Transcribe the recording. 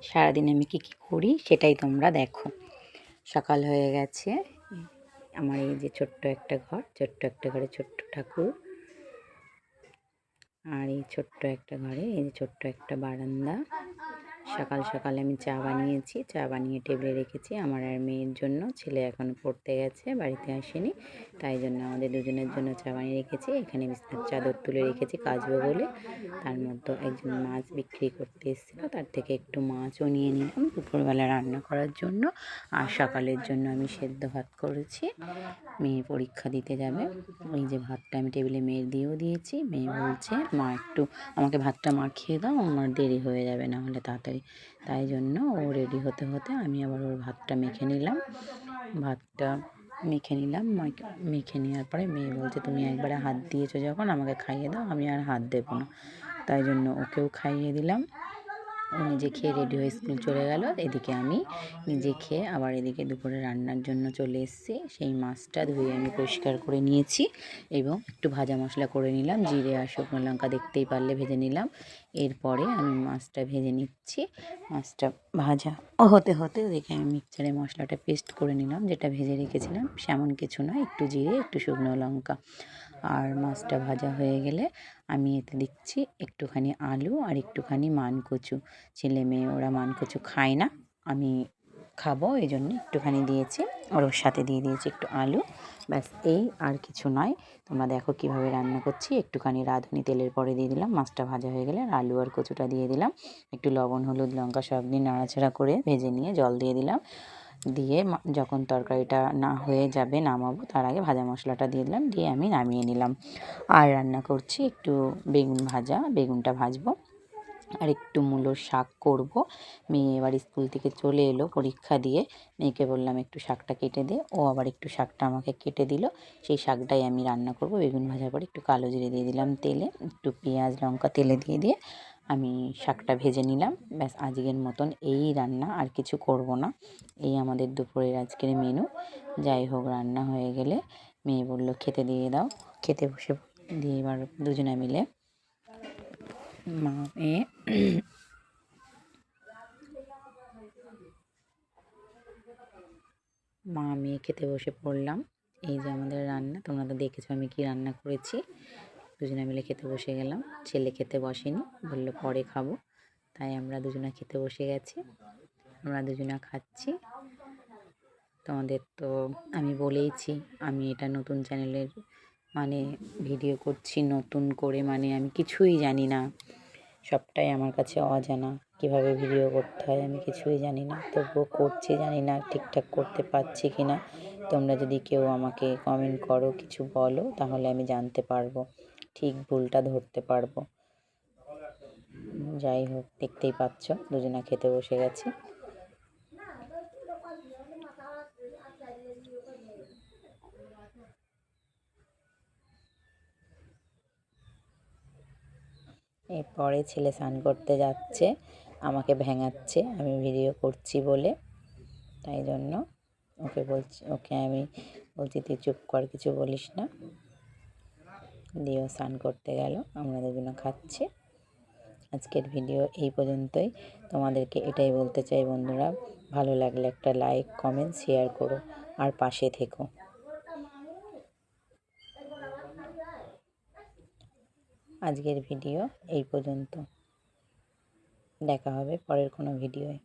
সারাদিন আমি কী কী করি সেটাই তোমরা দেখো। সকাল হয়ে গেছে, আমার এই যে ছোট্ট একটা ঘর, ছোট্ট একটা ঘরে ছোট্ট ঠাকুর, আর এই ছোট্ট একটা ঘরে এই যে ছোট্ট একটা বারান্দা। সকাল সকাল আমি চা বানিয়েছি, চা বানিয়ে টেবিলে রেখেছি আমার আর মেয়ের জন্য। ছেলে এখন পড়তে গেছে, বাড়িতে আসেনি, তাই জন্য আমাদের দুজনের জন্য চা বানিয়ে রেখেছি। এখানে বিছানার চাদর তুলে রেখেছি কাচবো বলে। তার মধ্যে একজন মাছ বিক্রি করতে এসেছিলো, তার থেকে একটু মাছও নিয়ে নিলাম দুপুরবেলা রান্না করার জন্য। আর সকালের জন্য আমি সেদ্ধ ভাত করেছি, মেয়ে পরীক্ষা দিতে যাবে। ওই যে ভাতটা আমি টেবিলে মেয়ের দিয়েও দিয়েছি। মেয়ে বলছে মা একটু আমাকে ভাতটা মাখিয়ে দাও, আমার দেরি হয়ে যাবে না হলে তাড়াতাড়ি। তাই জন্য ও রেডি হতে হতে আমি আবার ওর ভাতটা মেখে নিলাম। ভাতটা মেখে নেওয়ার পরে মেয়ে বলছে তুমি একবারে হাত দিয়েছো যখন আমাকে খাইয়ে দাও, আমি আর হাত দেবো না। তাই জন্য ওকেও খাইয়ে দিলাম। ও নিজে খেয়ে রেডি হয়ে স্কুল চলে গেল। এদিকে আমি নিজে খেয়ে আবার এদিকে দুপুরে রান্নার জন্য চলে এসেছি। সেই মাছটা ধুয়ে আমি পরিষ্কার করে নিয়েছি এবং একটু ভাজা মশলা করে নিলাম, জিরে আর শুকনো লঙ্কা দেখতেই পারলে ভেজে নিলাম। এরপরে আমি মাছটা ভেজে নিচ্ছি। মাছটা ভাজা হতে হতে দেখে আমি মিক্সচারে মশলাটা পেস্ট করে নিলাম, যেটা ভেজে রেখেছিলাম। সেমন কিছু নয়, একটু জিরে একটু শুকনো লঙ্কা। আর মাছটা ভাজা হয়ে গেলে আমি এতে দিচ্ছি একটুখানি আলু আর একটুখানি মানকচু। ছেলে মেয়ে ওরা মানকচু খায় না, আমি খাবো এই জন্য একটুখানি দিয়েছি। আর ওর সাথে দিয়ে দিয়েছি একটু আলু, ব্যাস এই, আর কিছু নয়। তোমরা দেখো কীভাবে রান্না করছি। একটুখানি রাঁধুনি তেলের পরে দিয়ে দিলাম, মাছটা ভাজা হয়ে গেলে আলু আর কচুটা দিয়ে দিলাম। একটু লবণ হলুদ লঙ্কা সব দিয়ে নাড়াচাড়া করে ভেজে নিয়ে জল দিয়ে দিলাম। দিয়ে যখন তরকারিটা না হয়ে যাবে নামাবো, তার আগে ভাজা মশলাটা দিয়ে দিলাম, দিয়ে আমি নামিয়ে নিলাম। আর রান্না করছি একটু বেগুন ভাজা, বেগুনটা ভাজবো। আর একটু মূলোর শাক করব। মেয়ে এবার স্কুল থেকে চলে এলো পরীক্ষা দিয়ে। মেয়েকে বললাম একটু শাকটা কেটে দে, ও আবার একটু শাকটা আমাকে কেটে দিল। সেই শাকটাই আমি রান্না করব। বেগুন ভাজার পরে একটু কালো জিরে দিয়ে দিলাম তেলে, একটু পেঁয়াজ লঙ্কা তেলে দিয়ে আমি শাকটা ভেজে নিলাম। ব্যাস আজকের মতন এই রান্না, আর কিছু করব না। এই আমাদের দুপুরের আজকের মেনু। যাই হোক, রান্না হয়ে গেলে মেয়ে বলল খেতে দিয়ে দাও, খেতে বসে দিয়ে এবার দুজনে মিলে মা মেয়ে খেতে বসে পড়লাম। এই যে আমাদের রান্না, তোমরা তো দেখেছো আমি কি রান্না করেছি। দুজনে মিলে খেতে বসে গেলাম। ছেলে খেতে বসেনি, বললো পরে খাবো, তাই আমরা দুজনে খেতে বসে গেছি। আমরা দুজনে খাচ্ছি। তোমাদের তো আমি বলেইছি আমি এটা নতুন চ্যানেলের ভিডিও করছি নতুন করে, আমি কিছুই জানি না, সবটাই আমার কাছে অজানা। কিভাবে ভিডিও করতে হয় আমি কিছুই জানি না, তবুও করছি। জানি না ঠিকঠাক করতে পারছি কি না। তোমরা যদি কেউ আমাকে কমেন্ট করো, কিছু বলো, তাহলে আমি জানতে পারবো, ঠিক ভুলটা ধরতে পারবো। যাই হোক, দেখতেই পাচ্ছ দুজনা খেতে বসে গেছি। এরপরে ছেলে স্নান করতে যাচ্ছে, আমাকে ভেঙাচ্ছে আমি ভিডিও করছি বলে। তাই জন্য ওকে আমি বলছি তুই চুপ কর, কিছু বলিস না। দিয়েও স্নান করতে গেল, আমরা দুজনে খাচ্ছি। আজকের ভিডিও এই পর্যন্তই। তোমাদেরকে এটাই বলতে চাই বন্ধুরা, ভালো লাগলে একটা লাইক কমেন্ট শেয়ার করো আর পাশে থেকো। আজকের ভিডিও এই পর্যন্ত, দেখা হবে পরের কোনো ভিডিওয়।